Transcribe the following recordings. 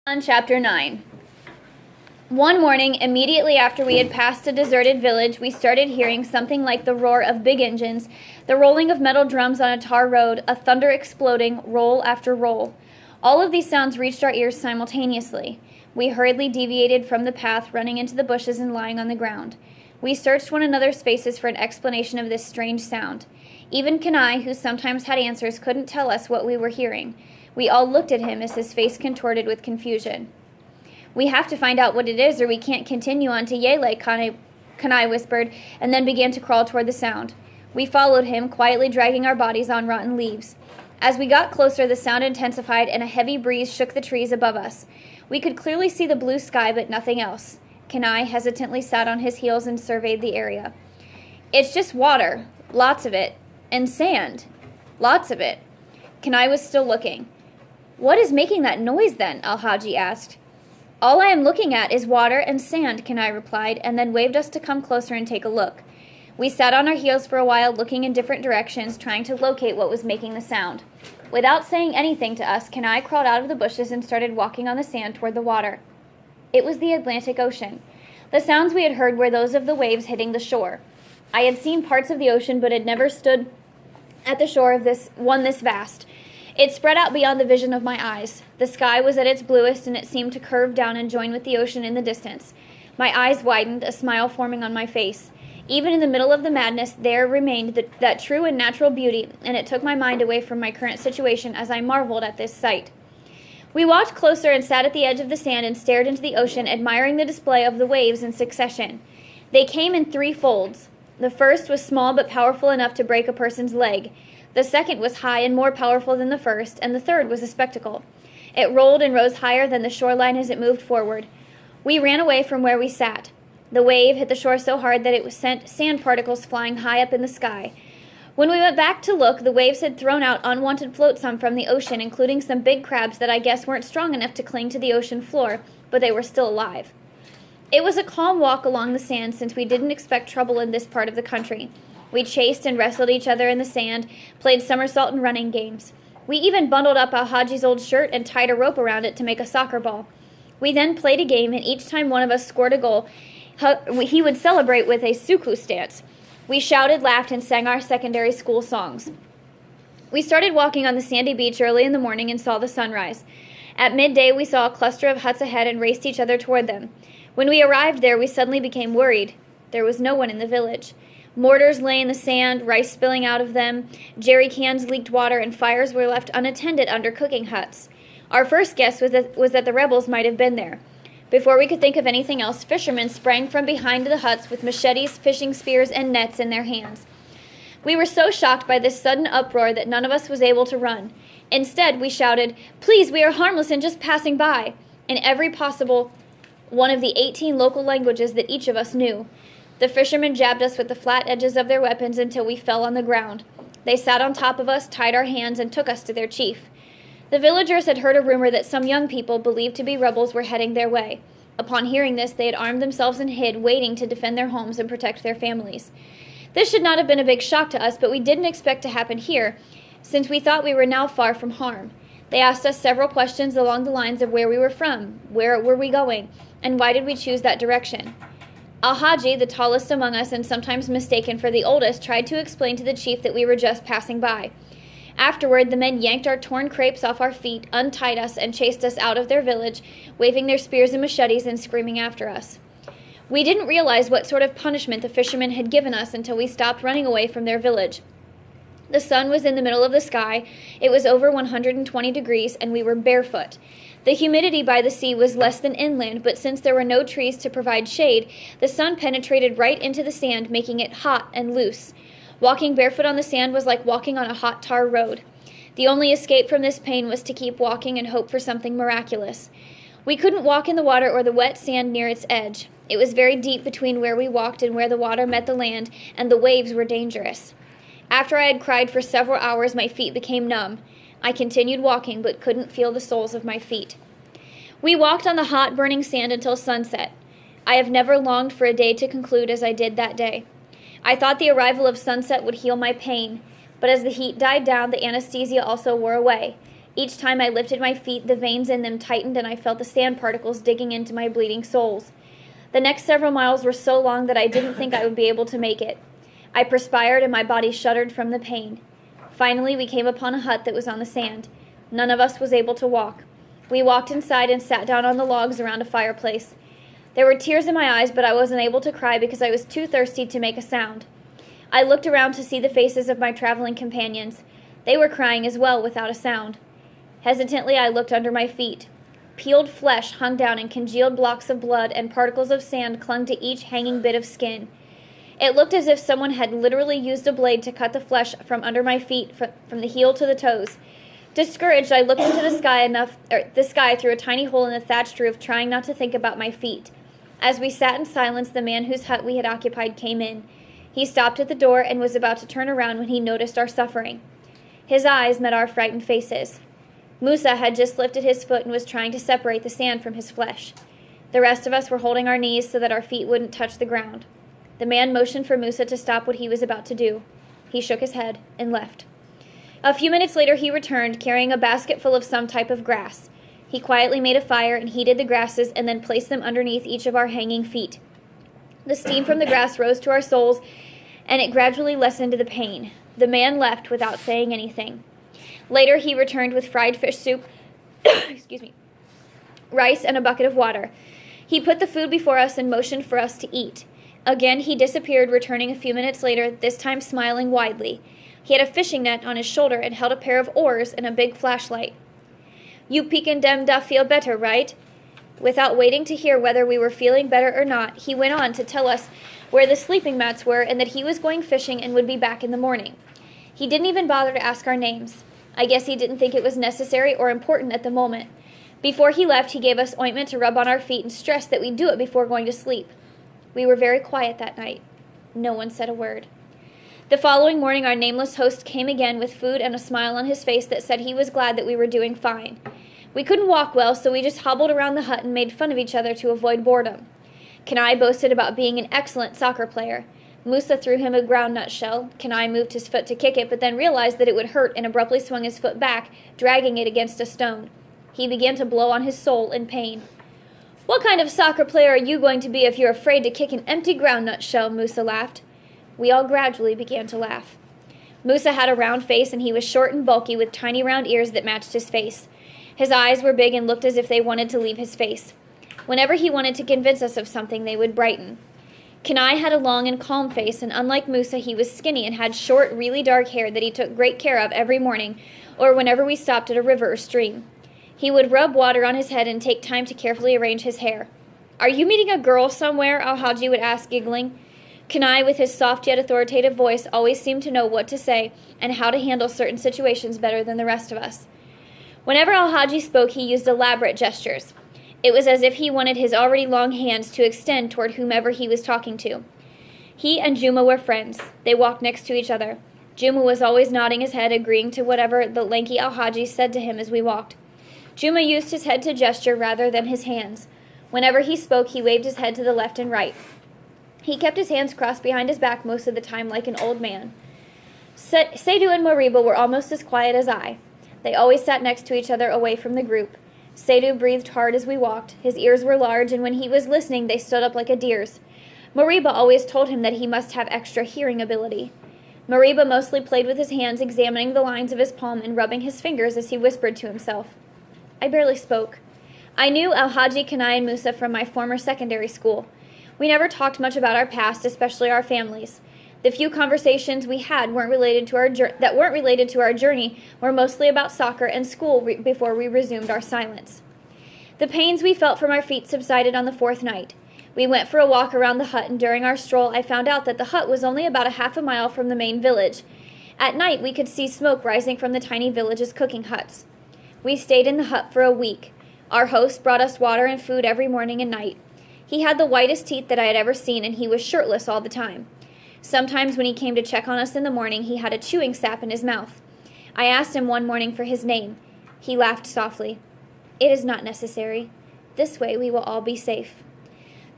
On Chapter 9. One morning, immediately after we had passed a deserted village, we started hearing something like the roar of big engines, the rolling of metal drums on a tar road, a thunder exploding, roll after roll. All of these sounds reached our ears simultaneously. We hurriedly deviated from the path, running into the bushes and lying on the ground. We searched one another's faces for an explanation of this strange sound. Even Kenai, who sometimes had answers, couldn't tell us what we were hearing. We all looked at him as his face contorted with confusion. "We have to find out what it is, or we can't continue on to Yele," Kenai whispered, and then began to crawl toward the sound. We followed him, quietly dragging our bodies on rotten leaves. As we got closer, the sound intensified, and a heavy breeze shook the trees above us. We could clearly see the blue sky, but nothing else. Kenai hesitantly sat on his heels and surveyed the area. "It's just water, lots of it, and sand, lots of it." Kenai was still looking. "What is making that noise, then?" ALWG asked. "All I am looking at is water and sand," Kenai replied, and then waved us to come closer and take a look. We sat on our heels for a while, looking in different directions, trying to locate what was making the sound. Without saying anything to us, Kenai crawled out of the bushes and started walking on the sand toward the water. It was the Atlantic Ocean. The sounds we had heard were those of the waves hitting the shore. I had seen parts of the ocean, but had never stood at the shore of one this vast. It spread out beyond the vision of my eyes. The sky was at its bluest, and it seemed to curve down and join with the ocean in the distance. My eyes widened, a smile forming on my face. Even in the middle of the madness, there remained that true and natural beauty, and it took my mind away from my current situation as I marveled at this sight. We walked closer and sat at the edge of the sand and stared into the ocean, admiring the display of the waves in succession. They came in three folds. The first was small but powerful enough to break a person's leg. The second was high and more powerful than the first, and the third was a spectacle. It rolled and rose higher than the shoreline as it moved forward. We ran away from where we sat. The wave hit the shore so hard that it sent sand particles flying high up in the sky. When we went back to look, the waves had thrown out unwanted flotsam from the ocean, including some big crabs that I guess weren't strong enough to cling to the ocean floor, but they were still alive. It was a calm walk along the sand, since we didn't expect trouble in this part of the country. We chased and wrestled each other in the sand, played somersault and running games. We even bundled up ALWG's old shirt and tied a rope around it to make a soccer ball. We then played a game, and each time one of us scored a goal, he would celebrate with a suku stance. We shouted, laughed, and sang our secondary school songs. We started walking on the sandy beach early in the morning and saw the sunrise. At midday, we saw a cluster of huts ahead and raced each other toward them. When we arrived there, we suddenly became worried. There was no one in the village. Mortars lay in the sand, rice spilling out of them, jerry cans leaked water, and fires were left unattended under cooking huts. Our first guess was that the rebels might have been there. Before we could think of anything else, fishermen sprang from behind the huts with machetes, fishing spears, and nets in their hands. We were so shocked by this sudden uproar that none of us was able to run. Instead, we shouted, "Please, we are harmless and just passing by," in every possible one of the 18 local languages that each of us knew. The fishermen jabbed us with the flat edges of their weapons until we fell on the ground. They sat on top of us, tied our hands, and took us to their chief. The villagers had heard a rumor that some young people believed to be rebels were heading their way. Upon hearing this, they had armed themselves and hid, waiting to defend their homes and protect their families. This should not have been a big shock to us, but we didn't expect to happen here, since we thought we were now far from harm. They asked us several questions along the lines of where we were from, where were we going, and why did we choose that direction. ALWG, the tallest among us and sometimes mistaken for the oldest, tried to explain to the chief that we were just passing by. Afterward, the men yanked our torn crepes off our feet, untied us, and chased us out of their village, waving their spears and machetes and screaming after us. We didn't realize what sort of punishment the fishermen had given us until we stopped running away from their village. The sun was in the middle of the sky, it was over 120 degrees, and we were barefoot. The humidity by the sea was less than inland, but since there were no trees to provide shade, the sun penetrated right into the sand, making it hot and loose. Walking barefoot on the sand was like walking on a hot tar road. The only escape from this pain was to keep walking and hope for something miraculous. We couldn't walk in the water or the wet sand near its edge. It was very deep between where we walked and where the water met the land, and the waves were dangerous. After I had cried for several hours, my feet became numb. I continued walking, but couldn't feel the soles of my feet. We walked on the hot, burning sand until sunset. I have never longed for a day to conclude as I did that day. I thought the arrival of sunset would heal my pain, but as the heat died down, the anesthesia also wore away. Each time I lifted my feet, the veins in them tightened and I felt the sand particles digging into my bleeding soles. The next several miles were so long that I didn't think I would be able to make it. I perspired and my body shuddered from the pain. Finally, we came upon a hut that was on the sand. None of us was able to walk. We walked inside and sat down on the logs around a fireplace. There were tears in my eyes, but I wasn't able to cry because I was too thirsty to make a sound. I looked around to see the faces of my traveling companions. They were crying as well without a sound. Hesitantly, I looked under my feet. Peeled flesh hung down and congealed blocks of blood and particles of sand clung to each hanging bit of skin. It looked as if someone had literally used a blade to cut the flesh from under my feet, from the heel to the toes. Discouraged, I looked into the sky through a tiny hole in the thatched roof, trying not to think about my feet. As we sat in silence, the man whose hut we had occupied came in. He stopped at the door and was about to turn around when he noticed our suffering. His eyes met our frightened faces. Musa had just lifted his foot and was trying to separate the sand from his flesh. The rest of us were holding our knees so that our feet wouldn't touch the ground. The man motioned for Musa to stop what he was about to do. He shook his head and left. A few minutes later he returned, carrying a basket full of some type of grass. He quietly made a fire and heated the grasses and then placed them underneath each of our hanging feet. The steam from the grass rose to our soles, and it gradually lessened the pain. The man left without saying anything. Later he returned with fried fish soup, rice, and a bucket of water. He put the food before us and motioned for us to eat. Again he disappeared, returning a few minutes later, this time smiling widely. He had a fishing net on his shoulder and held a pair of oars and a big flashlight. "You peekin' dem da feel better, right?" Without waiting to hear whether we were feeling better or not, he went on to tell us where the sleeping mats were and that he was going fishing and would be back in the morning. He didn't even bother to ask our names. I guess he didn't think it was necessary or important at the moment. Before he left, he gave us ointment to rub on our feet and stressed that we do it before going to sleep. We were very quiet that night. No one said a word. The following morning, our nameless host came again with food and a smile on his face that said he was glad that we were doing fine. We couldn't walk well, so we just hobbled around the hut and made fun of each other to avoid boredom. Kenai boasted about being an excellent soccer player. Musa threw him a groundnut shell. Kenai moved his foot to kick it, but then realized that it would hurt and abruptly swung his foot back, dragging it against a stone. He began to blow on his sole in pain. "What kind of soccer player are you going to be if you're afraid to kick an empty groundnut shell?" Musa laughed. We all gradually began to laugh. Musa had a round face, and he was short and bulky with tiny round ears that matched his face. His eyes were big and looked as if they wanted to leave his face. Whenever he wanted to convince us of something, they would brighten. Kenai had a long and calm face, and unlike Musa, he was skinny and had short, really dark hair that he took great care of every morning, or whenever we stopped at a river or stream. He would rub water on his head and take time to carefully arrange his hair. "Are you meeting a girl somewhere?" Alhaji would ask, giggling. Kenai, with his soft yet authoritative voice, always seemed to know what to say and how to handle certain situations better than the rest of us. Whenever Alhaji spoke, he used elaborate gestures. It was as if he wanted his already long hands to extend toward whomever he was talking to. He and Juma were friends. They walked next to each other. Juma was always nodding his head, agreeing to whatever the lanky Alhaji said to him as we walked. Juma used his head to gesture rather than his hands. Whenever he spoke, he waved his head to the left and right. He kept his hands crossed behind his back most of the time like an old man. Seydou and Moriba were almost as quiet as I. They always sat next to each other away from the group. Seydou breathed hard as we walked. His ears were large, and when he was listening, they stood up like a deer's. Moriba always told him that he must have extra hearing ability. Moriba mostly played with his hands, examining the lines of his palm and rubbing his fingers as he whispered to himself. I barely spoke. I knew Alhaji, Kenai, and Musa from my former secondary school. We never talked much about our past, especially our families. The few conversations we had that weren't related to our journey were mostly about soccer and school before we resumed our silence. The pains we felt from our feet subsided on the fourth night. We went for a walk around the hut, and during our stroll I found out that the hut was only about a half a mile from the main village. At night we could see smoke rising from the tiny village's cooking huts. We stayed in the hut for a week. Our host brought us water and food every morning and night. He had the whitest teeth that I had ever seen, and he was shirtless all the time. Sometimes when he came to check on us in the morning, he had a chewing sap in his mouth. I asked him one morning for his name. He laughed softly. It is not necessary. This way we will all be safe.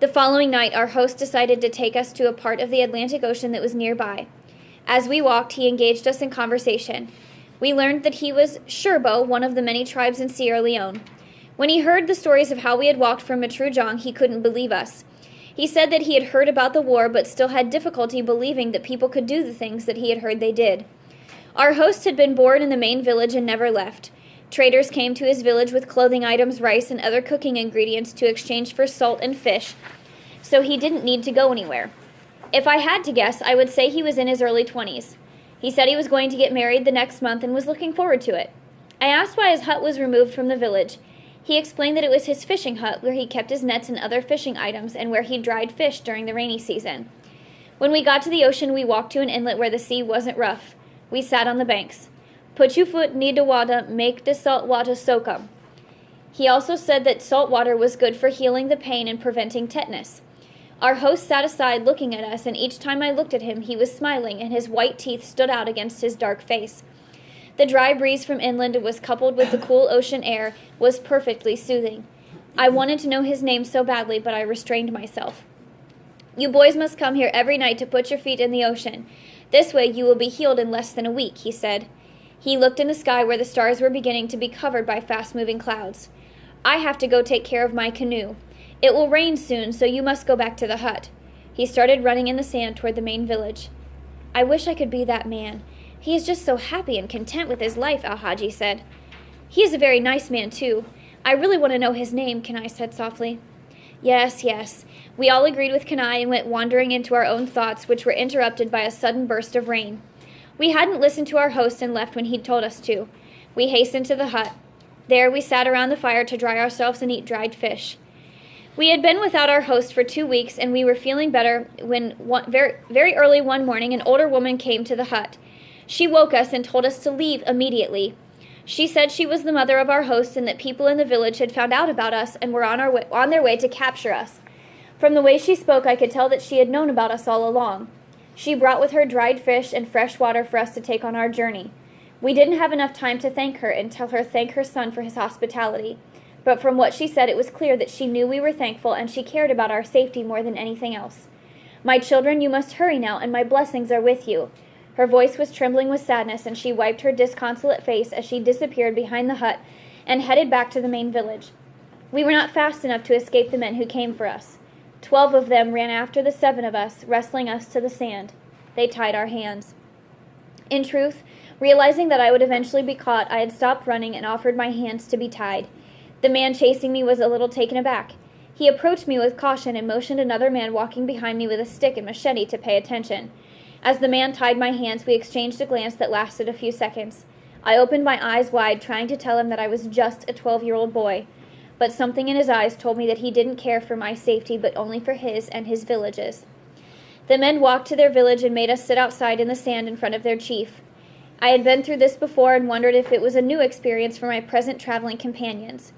The following night, our host decided to take us to a part of the Atlantic Ocean that was nearby. As we walked, he engaged us in conversation. We learned that he was Sherbo, one of the many tribes in Sierra Leone. When he heard the stories of how we had walked from Matrujong, he couldn't believe us. He said that he had heard about the war, but still had difficulty believing that people could do the things that he had heard they did. Our host had been born in the main village and never left. Traders came to his village with clothing items, rice, and other cooking ingredients to exchange for salt and fish, so he didn't need to go anywhere. If I had to guess, I would say he was in his early 20s. He said he was going to get married the next month and was looking forward to it. I asked why his hut was removed from the village. He explained that it was his fishing hut where he kept his nets and other fishing items and where he dried fish during the rainy season. When we got to the ocean, we walked to an inlet where the sea wasn't rough. We sat on the banks. Put your foot in the water, make the salt water soak 'em. He also said that salt water was good for healing the pain and preventing tetanus. Our host sat aside looking at us, and each time I looked at him, he was smiling, and his white teeth stood out against his dark face. The dry breeze from inland was coupled with the cool ocean air was perfectly soothing. I wanted to know his name so badly, but I restrained myself. You boys must come here every night to put your feet in the ocean. This way you will be healed in less than a week, he said. He looked in the sky where the stars were beginning to be covered by fast-moving clouds. I have to go take care of my canoe. It will rain soon, so you must go back to the hut. He started running in the sand toward the main village. I wish I could be that man. He is just so happy and content with his life, ALWG said. He is a very nice man, too. I really want to know his name, Kenai said softly. Yes, yes. We all agreed with Kenai and went wandering into our own thoughts, which were interrupted by a sudden burst of rain. We hadn't listened to our host and left when he'd told us to. We hastened to the hut. There we sat around the fire to dry ourselves and eat dried fish. We had been without our host for 2 weeks, and we were feeling better when very early one morning an older woman came to the hut. She woke us and told us to leave immediately. She said she was the mother of our host and that people in the village had found out about us and were on their way to capture us. From the way she spoke, I could tell that she had known about us all along. She brought with her dried fish and fresh water for us to take on our journey. We didn't have enough time to thank her and tell her thank her son for his hospitality. But from what she said, it was clear that she knew we were thankful and she cared about our safety more than anything else. My children, you must hurry now, and my blessings are with you. Her voice was trembling with sadness, and she wiped her disconsolate face as she disappeared behind the hut and headed back to the main village. We were not fast enough to escape the men who came for us. 12 of them ran after the 7 of us, wrestling us to the sand. They tied our hands. In truth, realizing that I would eventually be caught, I had stopped running and offered my hands to be tied. The man chasing me was a little taken aback. He approached me with caution and motioned another man walking behind me with a stick and machete to pay attention. As the man tied my hands, we exchanged a glance that lasted a few seconds. I opened my eyes wide, trying to tell him that I was just a 12-year-old boy. But something in his eyes told me that he didn't care for my safety, but only for his and his village's. The men walked to their village and made us sit outside in the sand in front of their chief. I had been through this before and wondered if it was a new experience for my present traveling companions.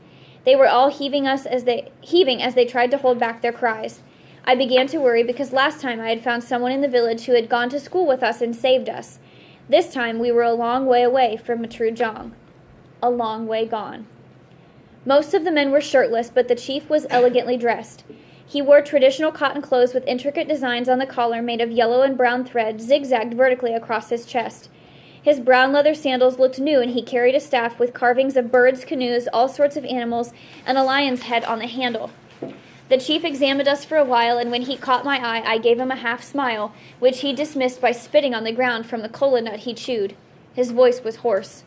They were all heaving as they tried to hold back their cries. I began to worry because last time I had found someone in the village who had gone to school with us and saved us. This time we were a long way away from Matrujong. A long way gone. Most of the men were shirtless, but the chief was elegantly dressed. He wore traditional cotton clothes with intricate designs on the collar made of yellow and brown thread zigzagged vertically across his chest. His brown leather sandals looked new, and he carried a staff with carvings of birds, canoes, all sorts of animals, and a lion's head on the handle. The chief examined us for a while, and when he caught my eye, I gave him a half smile, which he dismissed by spitting on the ground from the cola nut he chewed. His voice was hoarse.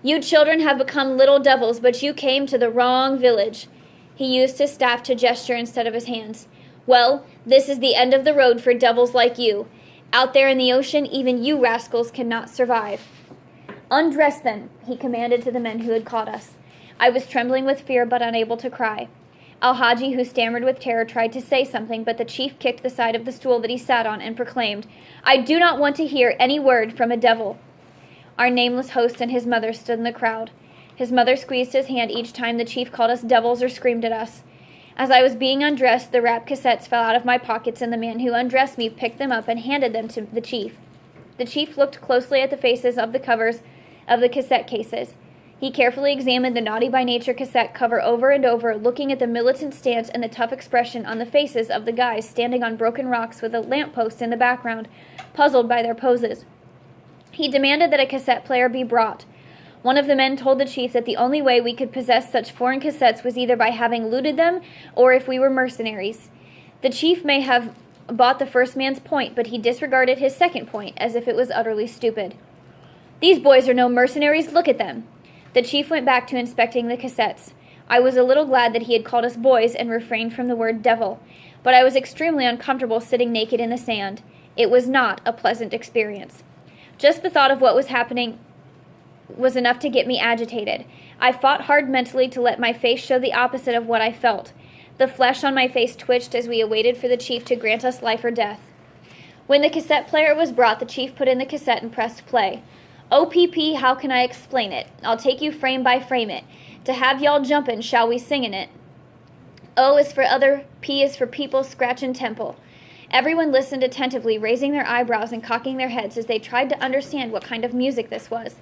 You children have become little devils, but you came to the wrong village. He used his staff to gesture instead of his hands. Well, this is the end of the road for devils like you. Out there in the ocean, even you rascals cannot survive. Undress then, he commanded to the men who had caught us. I was trembling with fear but unable to cry. ALWG, who stammered with terror, tried to say something, but the chief kicked the side of the stool that he sat on and proclaimed, I do not want to hear any word from a devil. Our nameless host and his mother stood in the crowd. His mother squeezed his hand each time the chief called us devils or screamed at us. As I was being undressed, the rap cassettes fell out of my pockets, and the man who undressed me picked them up and handed them to the chief. The chief looked closely at the faces of the covers of the cassette cases. He carefully examined the Naughty by Nature cassette cover over and over, looking at the militant stance and the tough expression on the faces of the guys standing on broken rocks with a lamppost in the background, puzzled by their poses. He demanded that a cassette player be brought. One of the men told the chief that the only way we could possess such foreign cassettes was either by having looted them or if we were mercenaries. The chief may have bought the first man's point, but he disregarded his second point as if it was utterly stupid. "These boys are no mercenaries, look at them." The chief went back to inspecting the cassettes. I was a little glad that he had called us boys and refrained from the word devil, but I was extremely uncomfortable sitting naked in the sand. It was not a pleasant experience. Just the thought of what was happening was enough to get me agitated. I fought hard mentally to let my face show the opposite of what I felt. The flesh on my face twitched as we awaited for the chief to grant us life or death. When the cassette player was brought, the chief put in the cassette and pressed play. "OPP, how can I explain it? I'll take you frame by frame it. To have y'all jumpin', shall we sing in it? O is for other, P is for people, scratchin' temple." Everyone listened attentively, raising their eyebrows and cocking their heads as they tried to understand what kind of music this was.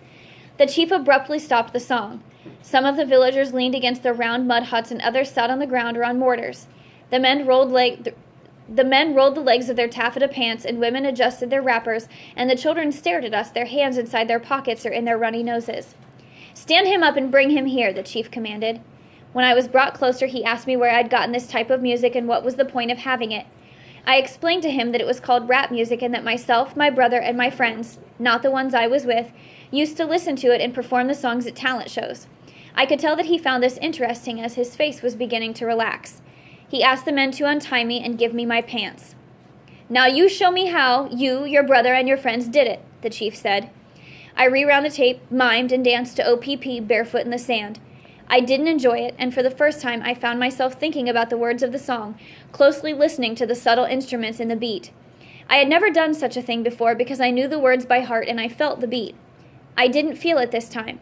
The chief abruptly stopped the song. Some of the villagers leaned against their round mud huts and others sat on the ground or on mortars. The men rolled the legs of their taffeta pants and women adjusted their wrappers, and the children stared at us, their hands inside their pockets or in their runny noses. "Stand him up and bring him here," the chief commanded. When I was brought closer, he asked me where I'd gotten this type of music and what was the point of having it. I explained to him that it was called rap music and that myself, my brother, and my friends, not the ones I was with, used to listen to it and perform the songs at talent shows. I could tell that he found this interesting as his face was beginning to relax. He asked the men to untie me and give me my pants. "Now you show me how you, your brother, and your friends did it," the chief said. I rewound the tape, mimed, and danced to OPP barefoot in the sand. I didn't enjoy it, and for the first time I found myself thinking about the words of the song, closely listening to the subtle instruments in the beat. I had never done such a thing before because I knew the words by heart and I felt the beat. I didn't feel it this time.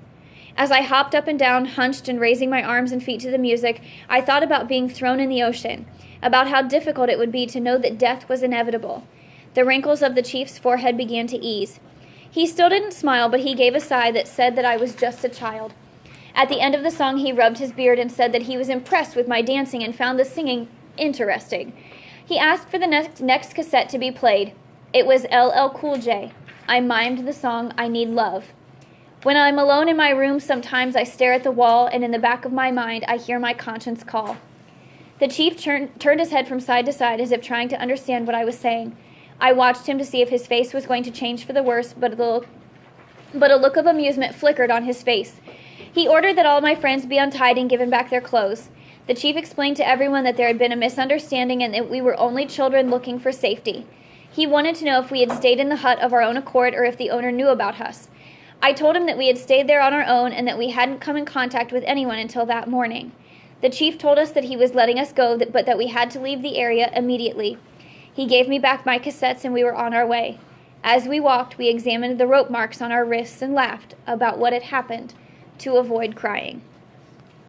As I hopped up and down, hunched and raising my arms and feet to the music, I thought about being thrown in the ocean, about how difficult it would be to know that death was inevitable. The wrinkles of the chief's forehead began to ease. He still didn't smile, but he gave a sigh that said that I was just a child. At the end of the song, he rubbed his beard and said that he was impressed with my dancing and found the singing interesting. He asked for the next cassette to be played. It was LL Cool J. I mimed the song, "I Need Love." When I'm alone in my room, sometimes I stare at the wall, and in the back of my mind, I hear my conscience call. The chief turned his head from side to side as if trying to understand what I was saying. I watched him to see if his face was going to change for the worse, but a look of amusement flickered on his face. He ordered that all my friends be untied and given back their clothes. The chief explained to everyone that there had been a misunderstanding and that we were only children looking for safety. He wanted to know if we had stayed in the hut of our own accord or if the owner knew about us. I told him that we had stayed there on our own and that we hadn't come in contact with anyone until that morning. The chief told us that he was letting us go, but that we had to leave the area immediately. He gave me back my cassettes and we were on our way. As we walked, we examined the rope marks on our wrists and laughed about what had happened to avoid crying.